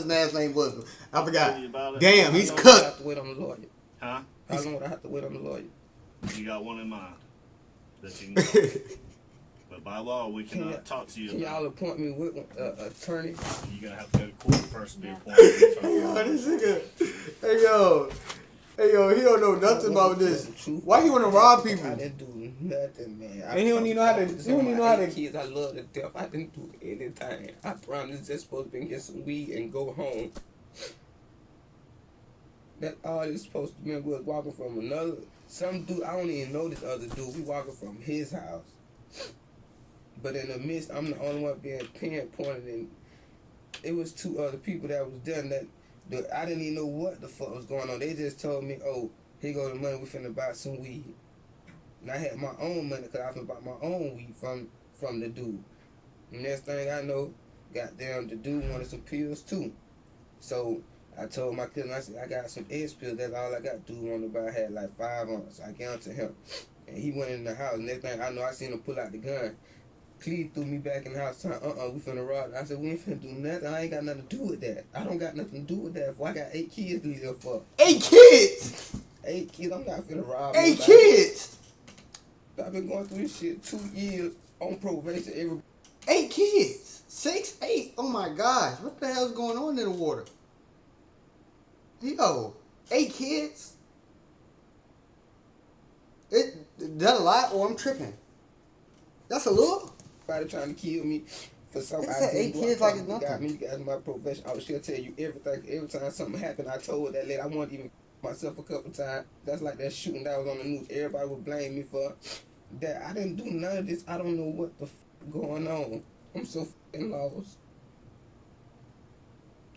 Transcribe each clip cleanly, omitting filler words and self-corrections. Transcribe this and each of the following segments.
his last name was. I forgot. Damn, he's cooked. cooked. I have to wait on the lawyer. Huh? How long would I have to wait on the lawyer? You got one in mind that you can call. But by law, we can talk to you. Can y'all appoint me with an attorney? You're going to have to go to court first to be appointed an attorney. Yo, this nigga. Hey, yo, he don't know nothing about this. Why he want to rob people? I didn't do nothing, man. And he don't even know how to. He don't even know how to. Kids, I love to death. I didn't do anything. I promise just supposed to get some weed and go home. That all it's supposed to be was walking from some dude. I don't even know this other dude. We walking from his house. But in the midst, I'm the only one being pinpointed, and it was 2 other people that was done that I didn't even know what the fuck was going on. They just told me, oh, here go the money, we finna buy some weed. And I had my own money because I finna buy my own weed from the dude. And next thing I know, goddamn, the dude wanted some pills too. So I told my cousin, I said, I got some X pills, that's all I got. Dude wanted to buy, I had like 5 on it, so I gave them to him. And he went in the house, next thing I know, I seen him pull out the gun. Cleve threw me back in the house, we finna rob. I said, we ain't finna do nothing. I ain't got nothing to do with that. I don't got nothing to do with that. I got 8 kids to live for. 8 kids? 8 kids, I'm not finna rob 8 nobody. kids? I've been going through this shit 2 years on probation. 8 kids? 6, 8? Oh my gosh, what the hell's going on in the water? Yo, 8 kids? Is that a lot or I'm tripping? That's a little? Everybody trying to kill me for something They I said didn't 8 do. kids like it's nothing. Got me, you guys, my profession. I was sure tell you everything. Every time something happened, I told that lady I wanted to even myself a couple times. That's like that shooting that was on the news. Everybody would blame me for that. I didn't do none of this. I don't know what the going on. I'm so fucking lost.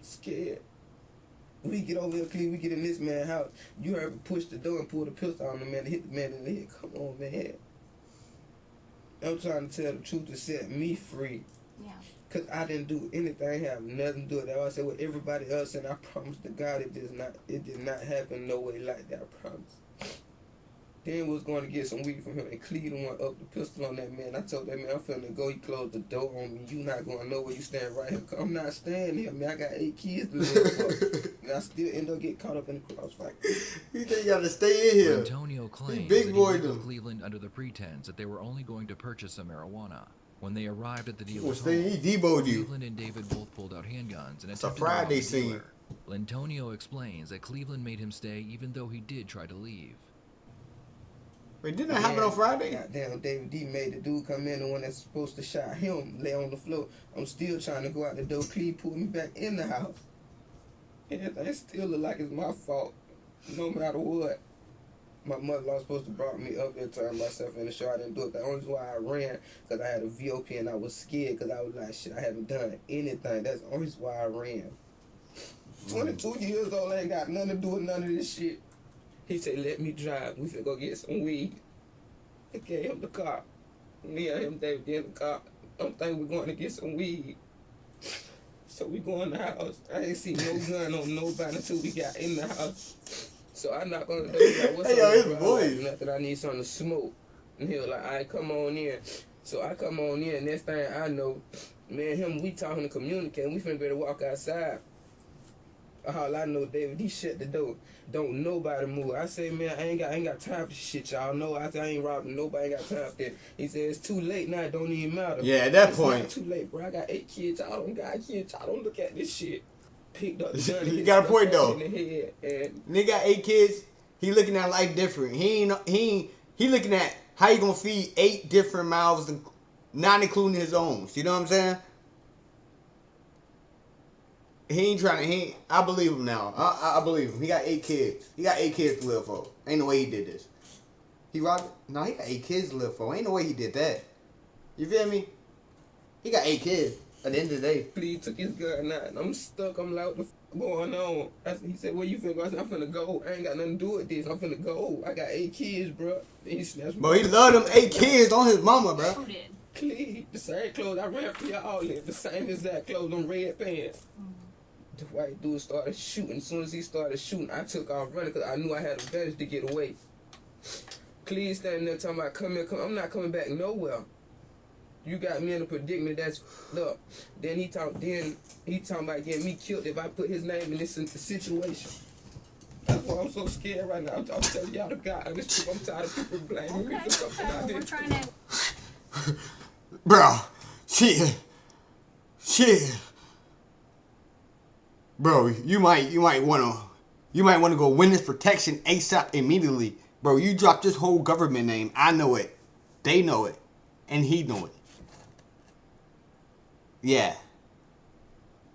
Scared. We get over here, Cleve, we get in this man's house. You heard me push the door and pull the pistol on the man and hit the man in the head. Come on, man. I'm trying to tell the truth to set me free. Yeah. Because I didn't do anything, have nothing to do with that. I said with everybody else, and I promise to God it did not happen no way like that, I promise. Then was going to get some weed from him, and Cleveland went up the pistol on that man. I told that man, I'm finna go. He closed the door on me. You not going nowhere. You stand right here. I'm not staying here, man. I got 8 kids to live for. And I still end up getting caught up in the crossfire. You think you gotta stay in here? Antonio claims big that he boy went to them. Cleveland under the pretense that they were only going to purchase some marijuana. When they arrived at the Well, dealer's stay, home, he deboed you. Cleveland and David both pulled out handguns and It's a attempted to rob Friday the scene. dealer. Antonio explains that Cleveland made him stay even though he did try to leave. Wait, didn't that happen on Friday? Goddamn, David D made the dude come in, the one that's supposed to shot him, lay on the floor. I'm still trying to go out the door. Cleve pulled me back in the house. And it still look like it's my fault, no matter what. My mother-in-law was supposed to brought me up there, turn myself in the show. I didn't do it. The only reason why I ran, because I had a VOP and I was scared, because I was like, shit, I haven't done anything. That's the only reason why I ran. 22 years old, I ain't got nothing to do with none of this shit. He said, let me drive. We finna go get some weed. I gave him the car. Me and him, David, in the car. I'm thinking we're going to get some weed. So we go in the house. I ain't see no gun on nobody until we got in the house. So I knock on the door. Like, what's Hey, up, yo, his bro? voice. Nothing. I need something to smoke. And he was like, all right, come on in. So I come on in. Next thing I know, me and him, we talking to communicate. We finna better walk outside. All I know, David, he shut the door. Don't nobody move. I say, man, I ain't got time for shit, y'all know. I ain't robbing nobody. Ain't got time for that. He said, it's too late now. It don't even matter. Yeah, at that It's point. not too late, bro. I got 8 kids. Y'all don't got kids. Y'all don't look at this shit. Picked up the gun. You got a point, though. In the head, and Nigga got 8 kids. He looking at life different. He looking at how you gonna feed 8 different mouths, not including his own. You know what I'm saying? He ain't trying to. I believe him now. I believe him. He got 8 kids. He got 8 kids to live for. Ain't no way he did this. He robbed it? No, he got 8 kids to live for. Ain't no way he did that. You feel me? He got 8 kids. At the end of the day. Cleve took his gun out, and I'm stuck. I'm like, what the f going on? He said, where you finna go? I said, I'm finna go. I ain't got nothing to do with this. I'm finna go. I got 8 kids, bro. And he snatched Bro, he loved them 8 kids on his mama, bro. Who did? Cleve, the same clothes I ran for y'all in. The same exact clothes, them red pants. The white dude started shooting. As soon as he started shooting, I took off running because I knew I had a advantage to get away. Cleve standing there talking about, come here, come. I'm not coming back nowhere. You got me in a predicament that's f***ed up. Then he talking about getting me killed if I put his name in this situation. That's why I'm so scared right now. I'm telling y'all to God, honest truth, I'm tired of people blaming me for something I We're did. trying to. Bro, shit. Bro, you might wanna go witness protection ASAP immediately. Bro, you dropped this whole government name. I know it. They know it. And he know it. Yeah.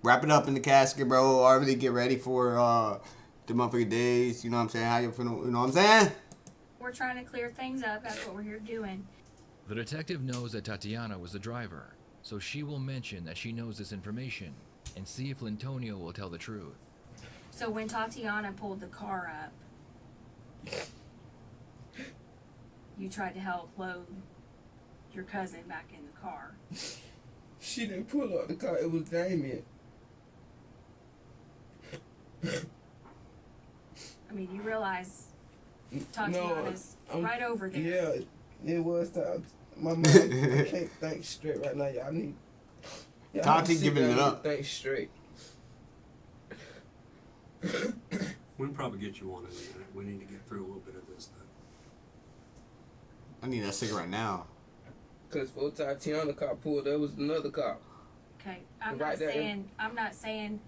Wrap it up in the casket, bro. Already get ready for the motherfucking days. You know what I'm saying? How you feeling? You know what I'm saying? We're trying to clear things up. That's what we're here doing. The detective knows that Tatiana was the driver, so she will mention that she knows this information and see if Lintonio will tell the truth. So when Tatiana pulled the car up, you tried to help load your cousin back in the car. She didn't pull up the car, it was Damien. I mean, you realize Tatiana's right over there. Yeah, it was time. My mom, I can't think straight right now. Y'all need. Tati giving it up. Think straight. We can probably get you one in a minute. We need to get through a little bit of this thing. I need that cigarette now. Cause for Tatiana car pulled, there was another car. Okay, I'm Right there. not saying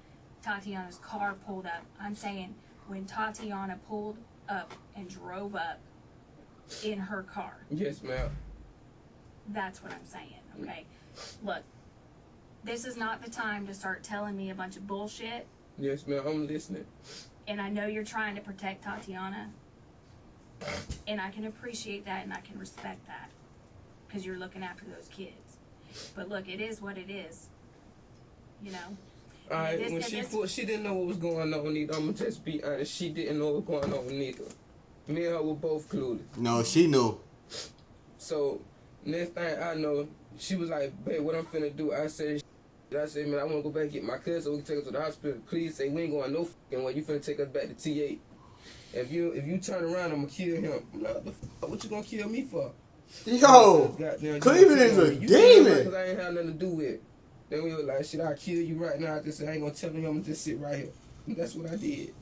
Tatiana's car pulled up. I'm saying when Tatiana pulled up and drove up in her car. Yes, ma'am. That's what I'm saying, okay? Look, this is not the time to start telling me a bunch of bullshit, Yes, ma'am. I'm listening. and I know you're trying to protect Tatiana, and I can appreciate that and I can respect that, because you're looking after those kids. But look, it is what it is, you know? All right, This- when and she this- pulled, she didn't know what was going on either. I'm gonna just be honest. She didn't know what was going on neither. Me and her were both clueless. No, she knew. So next thing I know, she was like, "Babe, what I'm finna do?" I said, "Man, I wanna go back and get my cousin so we can take her to the hospital. Please say we ain't going no fucking way. You finna take us back to T8. If you turn around, I'ma kill him." I'm like, what you gonna kill me for? Yo, Goddamn, Cleveland is a you kill me demon. 'cause I ain't have nothing to do with it. Then we were like, "Should I kill you right now?" I just said, "I ain't gonna tell him. I'm gonna just sit right here." And that's what I did.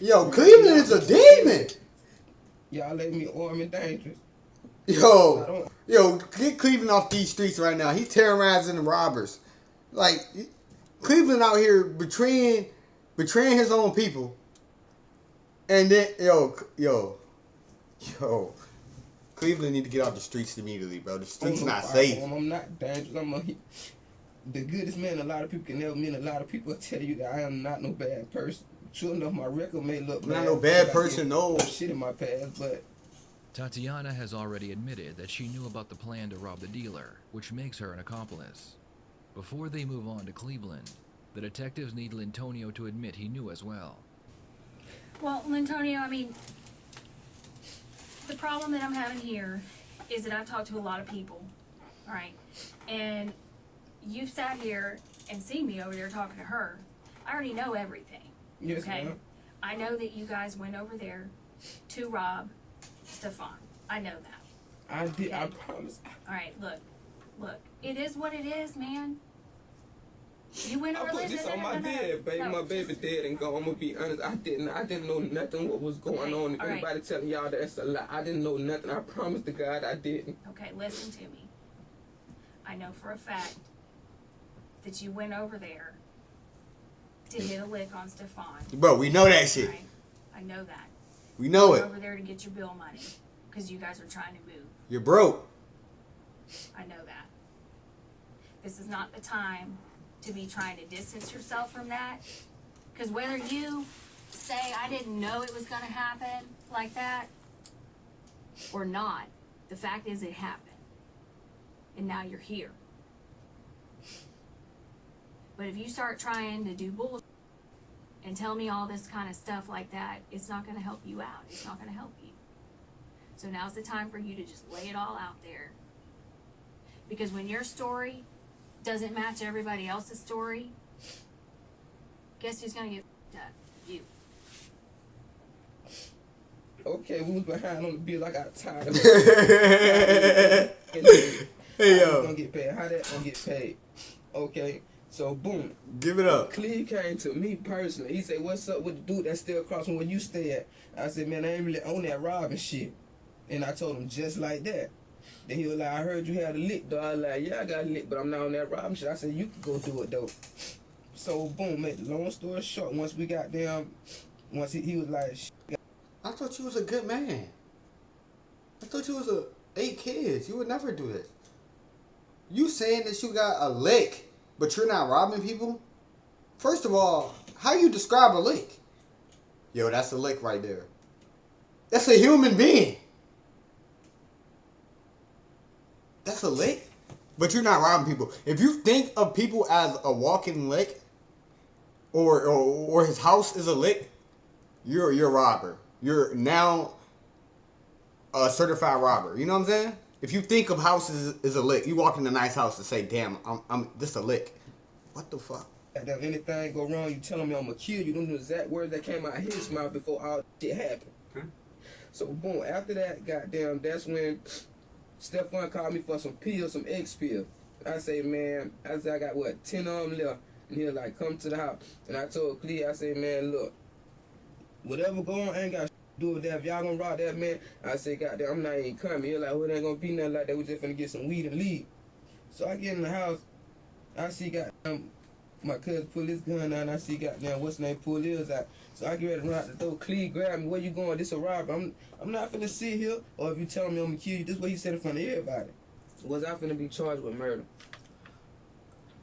Yo, Cleveland is a demon. Y'all let me armed and dangerous. I Yo, don't. get Cleveland off these streets right now. He terrorizing the robbers. Like, Cleveland out here betraying his own people. And then, yo, Cleveland need to get off the streets immediately, bro. The streets I'm not a safe. firearm. I'm not dangerous. The goodest man a lot of people can never meet. A lot of people tell you that I am not no bad person. Sure enough, my record may look I'm bad. not no bad because I person, did no. shit in my past, but Tatiana has already admitted that she knew about the plan to rob the dealer, which makes her an accomplice. Before they move on to Cleveland, the detectives need Lintonio to admit he knew as well. Well, Antonio, I mean, the problem that I'm having here is that I've talked to a lot of people, all right? And you've sat here and seen me over there talking to her. I already know everything, yes, okay? ma'am. I know that you guys went over there to rob Stefan. I know that. I did. I Okay. promise. All right, look. It is what it is, man. You went I over put this on my dad, baby. No, My baby just- dead and gone. I'm gonna be honest. I didn't know nothing what was going Okay, on. If all right. anybody telling y'all that's a lie, I didn't know nothing. I promise to God I didn't. Okay, listen to me. I know for a fact that you went over there to hit a lick on Stefan. Bro, we know that shit. Right? I know that. We know You it. went over there to get your bill money because you guys are trying to move. You're broke. I know that. This is not the time to be trying to distance yourself from that. Because whether you say, I didn't know it was going to happen like that, or not, the fact is it happened. And now you're here. But if you start trying to do bullshit and tell me all this kind of stuff like that, it's not going to help you out. It's not going to help you. So now's the time for you to just lay it all out there. Because when your story doesn't match everybody else's story, guess who's going to get f***ed up? You. Okay, we was behind on the bill. I got tired of it. Hey, How this yo. gonna get paid? How that gonna get paid? Okay, so boom. Give it up. Cleve came to me personally. He said, "What's up with the dude that's still across from where you stay at?" I said, "Man, I ain't really on that robbing shit." And I told him just like that. Then he was like, "I heard you had a lick, though." I was like, "Yeah, I got a lick, but I'm not on that robbing shit." I said, "You can go do it though." So boom, make the long story short, once we got them, once he was like, I thought you was a good man. I thought you was 8 kids. You would never do this. You saying that you got a lick, but you're not robbing people? First of all, how you describe a lick? Yo, that's a lick right there. That's a human being. That's a lick? But you're not robbing people. If you think of people as a walking lick, or his house is a lick, you're a robber. You're now a certified robber. You know what I'm saying? If you think of houses as a lick, you walk in a nice house and say, "Damn, I'm this a lick." What the fuck? if anything go wrong, you telling me I'm gonna kill you. Them the exact words that came out of his mouth before all shit happened. Okay. So boom, after that, goddamn, that's when Stephon called me for some pills, some X pills. I say, man, I said I got what 10 of them left, and he was like, "Come to the house." And I told Cleve, I said, "Man, look, whatever go on, I ain't got to do with that. If y'all gonna rob that man," I said, "Goddamn, I'm not even coming." He was like, "Well, it ain't gonna be nothing like that. We just finna get some weed and leave." So I get in the house, I see goddamn my cousin pull his gun out, and I see goddamn what's name pull his out. So I get ready to run out the door. Cleve grab me. "Where you going? This a robbery. I'm not finna sit here. Or if you tell me I'm gonna kill you," this is what he said in front of everybody. Was I finna be charged with murder?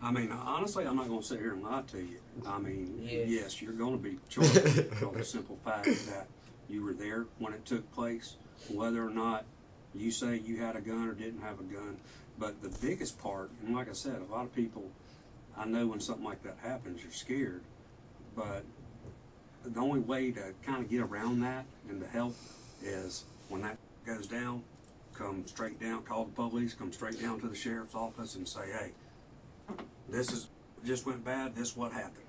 I mean, honestly, I'm not going to sit here and lie to you. I mean, Yeah. yes, you're going to be charged for the simple fact that you were there when it took place, whether or not you say you had a gun or didn't have a gun. But the biggest part, and like I said, a lot of people, I know when something like that happens, you're scared. But the only way to kind of get around that and to help is when that goes down, come straight down, call the police, come straight down to the sheriff's office and say, "Hey, this is just went bad, this is what happened."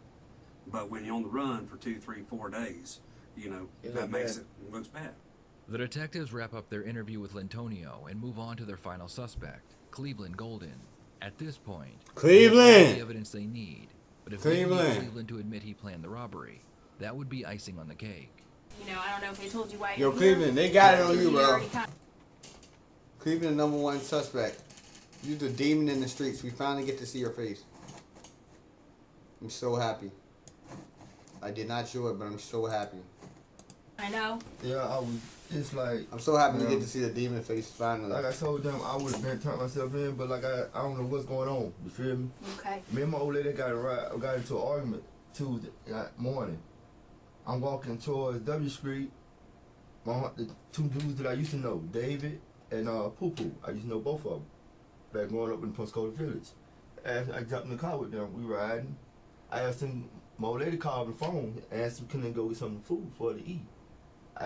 But when you're on the run for 2, 3, 4 days, you know, It that look makes bad. it looks bad. The detectives wrap up their interview with Lantonio and move on to their final suspect, Cleveland Golden. At this point, they have all Cleveland! the evidence they need. But if they need Cleveland. Cleveland to admit he planned the robbery, that would be icing on the cake. You know, I don't know if they told you why Yo, you're here. Cleveland, they got it on you, You bro. already kind Cleveland, the #1 suspect. You the demon in the streets. We finally get to see your face. I'm so happy. I did not show it, but I'm so happy. I know. Yeah, I was. It's like I'm so happy to Yeah. get to see the demon face finally. like I told them, I would have been turned myself in, but like I don't know what's going on. You feel me? Okay. Me and my old lady got into an argument Tuesday morning. I'm walking towards W Street. The 2 dudes that I used to know, David and Poo Poo. I used to know both of them back growing up in Postcode Village. And I jumped in the car with them. We riding. I asked him. My old lady called the phone, asked him, "Can they go get some food for to eat?"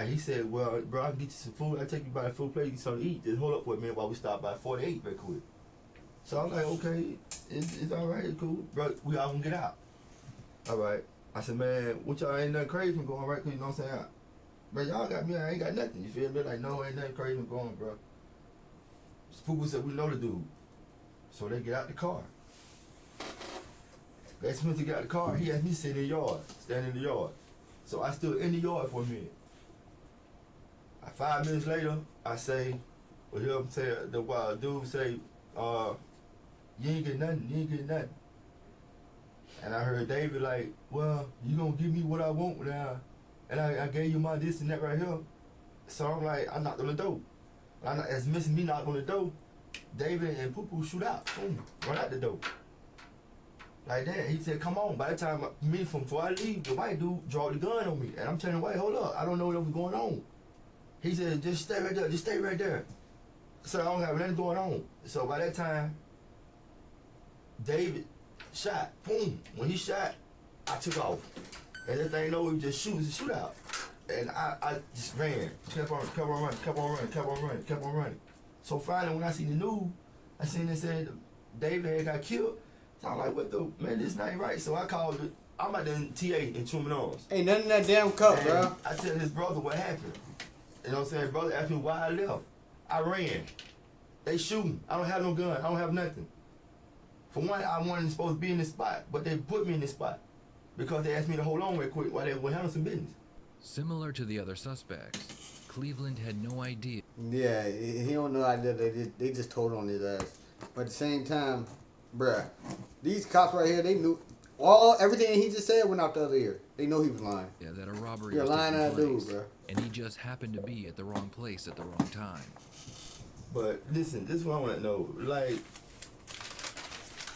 He said, "Well, bro, I can get you some food. I'll take you by the food place, get something to eat. Just hold up for a minute while we stop by 48 real quick." So I'm like, "Okay, it's all right, it's cool. Bro, we all gonna get out." All right. I said, "Man, what y'all ain't nothing crazy going right? Cause you know what I'm saying? But y'all got me, I ain't got nothing. You feel me? Like, no, ain't nothing crazy going, bro." People said, "We know the dude." So they get out the car. That's when they got out the car. He asked me to sit in the yard, stand in the yard. So I stood in the yard for a minute. 5 minutes later, I say, well, hear him say, the dude say, "You ain't get nothing, you ain't get nothing." And I heard David like, "Well, you gonna give me what I want now." And I gave you my this and that right here. So I'm like, I knocked on the door. As missing me knocked on the door, David and Poo Poo shoot out. Boom, run out the door. Like that. He said, "Come on." By the time before I leave, the white dude draw the gun on me. And I'm telling the white, "Hold up, I don't know what was going on." He said, "Just stay right there, just stay right there." So I don't have nothing going on. So by that time, David shot. Boom. When he shot, I took off. And that thing know he just shoot, it's a shootout. And I just ran. Kept on running. So finally when I seen the news, I seen it said David had got killed. So I'm like, what the man, this not right. So I called it. I'm at the TA in Truman Arms. Ain't nothing in that damn cup, And bro. I tell his brother what happened. You know what I'm saying? Brother asked me why I left. I ran. They shooting. I don't have no gun. I don't have nothing. For one, I wasn't supposed to be in this spot, but they put me in this spot because they asked me to hold on real quick while they were handling some business. Similar to the other suspects, Cleveland had no idea. Yeah, he don't know idea. They just told on his ass. But at the same time, bruh, these cops right here, they knew everything he just said went out the other ear. They know he was lying. Yeah, that a robbery You're was lying taking at dude, place, bruh. and he just happened to be at the wrong place at the wrong time. But listen, this is what I want to know. Like,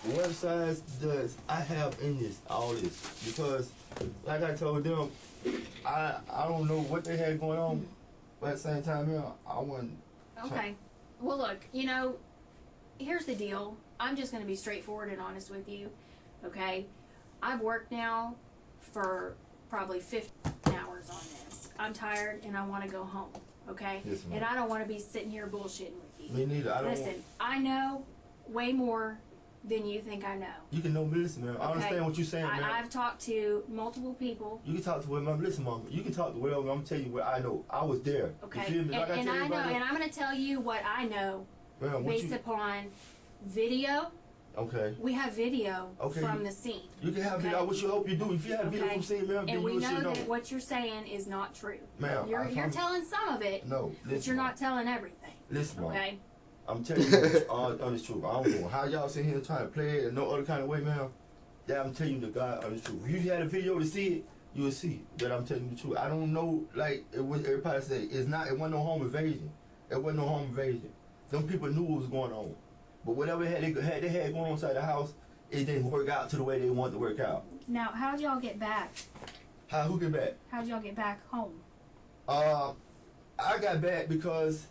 what size does I have in all this? Because, like I told them, I don't know what they had going on, but at the same time, I wasn't. Okay. Well, look, here's the deal. I'm just going to be straightforward and honest with you, okay? I've worked now for probably 15 hours on this. I'm tired and I want to go home, okay? Yes, ma'am. And I don't want to be sitting here bullshitting with you. Me neither. I don't Listen, I know way more than you think I know. You can know me, listen, man. I Okay. understand what you're saying, man. I've talked to multiple people. You can talk to whoever, listen, mama. You can talk to whatever. I'm gonna tell you what I know. I was there. Okay. You feel me? Like and tell I know, everybody and I'm going to tell you what I know man, what based you, upon video. okay. We have video Okay. from the scene. You can have Okay. video. What you hope you do. If you have video Okay. from scene, man, And then we you know should know. that what you're saying is not true. Ma'am, You're telling some of it, No, but listen, you're ma'am. not telling everything. Listen, ma'am. Okay? I'm telling you all honest truth. I don't know how y'all sitting here trying to play it in no other kind of way, man. Yeah, I'm telling you the God honest truth. If you had a video to see it, you will see it. But I'm telling you the truth. I don't know, like everybody say, it wasn't no home invasion. It wasn't no home invasion. Them people knew what was going on. But whatever they had going on inside the house, it didn't work out to the way they wanted to work out. Now, how'd y'all get back? Who get back? How'd y'all get back home? I got back because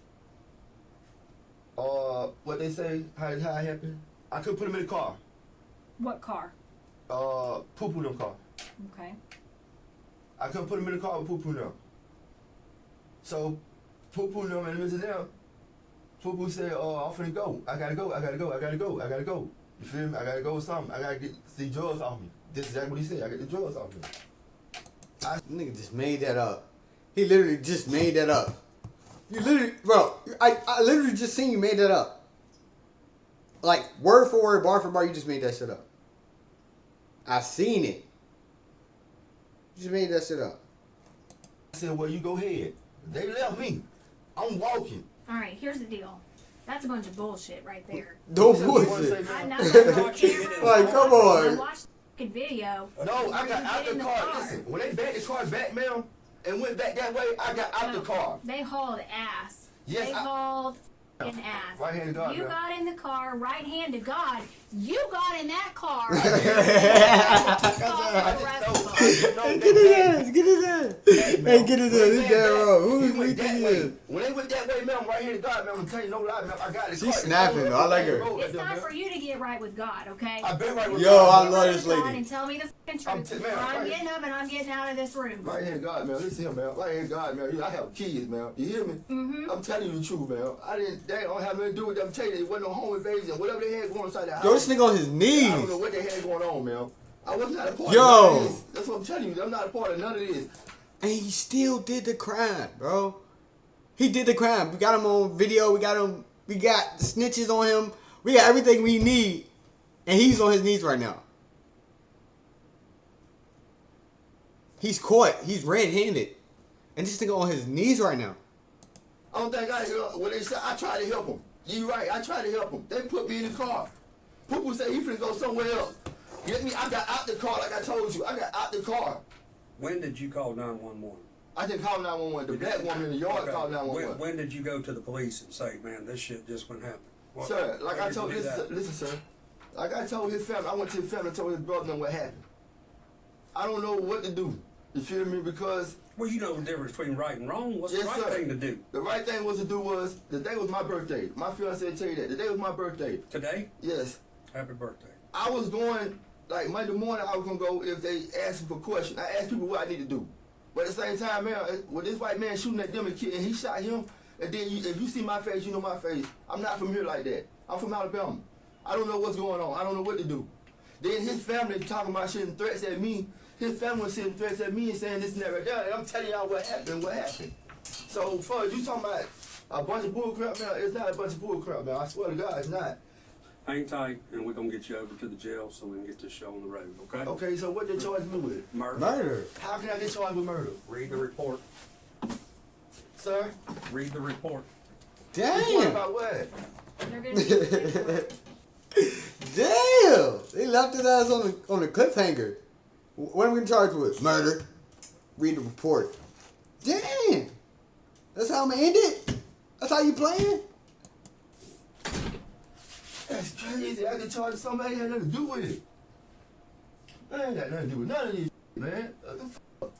what they say, how it happened. I couldn't put them in the car. What car? Poo-poo them car. Okay. I couldn't put them in the car with poo-poo them. So poo-poo them and Mr. Them, poo-poo said, I'm finna go. I gotta go. You feel me? I gotta go with something. I gotta get the drugs off me. This is exactly what he said. I get the drugs off me. Nigga just made that up. He literally just made that up. You literally, bro, I literally just seen you made that up. Like, word for word, bar for bar, you just made that shit up. I seen it. You just made that shit up. I said, well, you go ahead. They left me. I'm walking. All right, here's the deal. That's a bunch of bullshit right there. No What you wanna say, bullshit. man? I'm not on camera. Like, come on. I watched the video. No, I got You out get the in the car. car. Listen, when they backed the car back, ma'am, and went back that way, I got out the car. They hauled ass. Yes, they I- hauled an ass. Right hand to God, You man. got in the car, right hand to God. You got in that car. Get his ass, get his ass. Hey, get his ass. He's dead wrong. Who He do you went think that he way. is? When they went that way, man, I'm right here to God, man. I'm telling you no lie, man. I got the car. She's snapping, though. I like her. It's time for you to get right with God, okay? I've been right with Yo, God. I Get love right this with God lady. And tell me the fucking I'm truth. man, or I'm right. getting up and I'm getting out of this room. Right here to God, man. Listen here, man. Right here to God, man. I have kids, man. You hear me? Mm-hmm. I'm telling you the truth, man. They don't have nothing to do with them. I'm telling you, it wasn't no home invasion. Whatever they had going on inside the house. Yo, this nigga on his I don't knees. know what they had going on, man. I was not a part Yo. of none of this. That's what I'm telling you. I'm not a part of none of this. And he still did the crime, bro. He did the crime. We got him on video. We got snitches on him. We got everything we need. And he's on his knees right now. He's caught. He's red-handed. And this nigga on his knees right now. I don't think when they said I tried to help him. You right, I tried to help him. They put me in the car. Poo-poo said he finna go somewhere else. I got out the car like I told you. I got out the car. When did you call 911? I didn't call 911. The black woman in the yard Okay. called 911. When did you go to the police and say, man, this shit just went happen? Sir, like when I did told, you do that? listen, sir. Like I told his family, I went to his family and told his brother what happened. I don't know what to do. You feel me? Because Well, you know the difference between right and wrong. What's Yes, the right sir. thing to do? the right thing was to do was, the day was my birthday. My fiancé tell you that. The day was my birthday. Today? Yes. Happy birthday. I was going, like Monday morning, I was going to go if they asked me for questions. I asked people what I need to do. But at the same time, man, with this white man shooting at them and he shot him, and then if you see my face, you know my face. I'm not from here like that. I'm from Alabama. I don't know what's going on. I don't know what to do. Then his family talking about shitting threats at me. His family was sending threats at me and saying this and that right there. And I'm telling y'all what happened. So, far as you talking about A bunch of bull crap, man. It's not a bunch of bull crap, man. I swear to God, it's not. Hang tight, and we're gonna get you over to the jail so we can get this show on the road. Okay? Okay, so what they charge me with? Murder. Murder. How can I get charged with murder? Read the report. Sir? Read the report. Report Damn. about what? They're gonna do it. Damn. They left his ass on the cliffhanger. What am we charged with? Murder. Read the report. Damn. That's how I'm gonna end it? That's how you playing? That's crazy. I get charged with something I ain't had nothing to do with it. I ain't got nothing to do with none of these, man. What the fuck?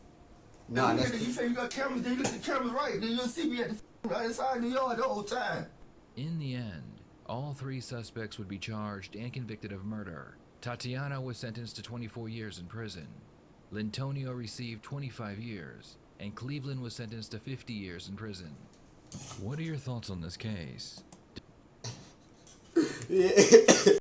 Nah, you, that's you say you got cameras, then you look at the cameras right, then you'll see me at the right inside the yard the whole time. In the end, all 3 suspects would be charged and convicted of murder. Tatiana was sentenced to 24 years in prison. Lintonio received 25 years, and Cleveland was sentenced to 50 years in prison. What are your thoughts on this case? yeah.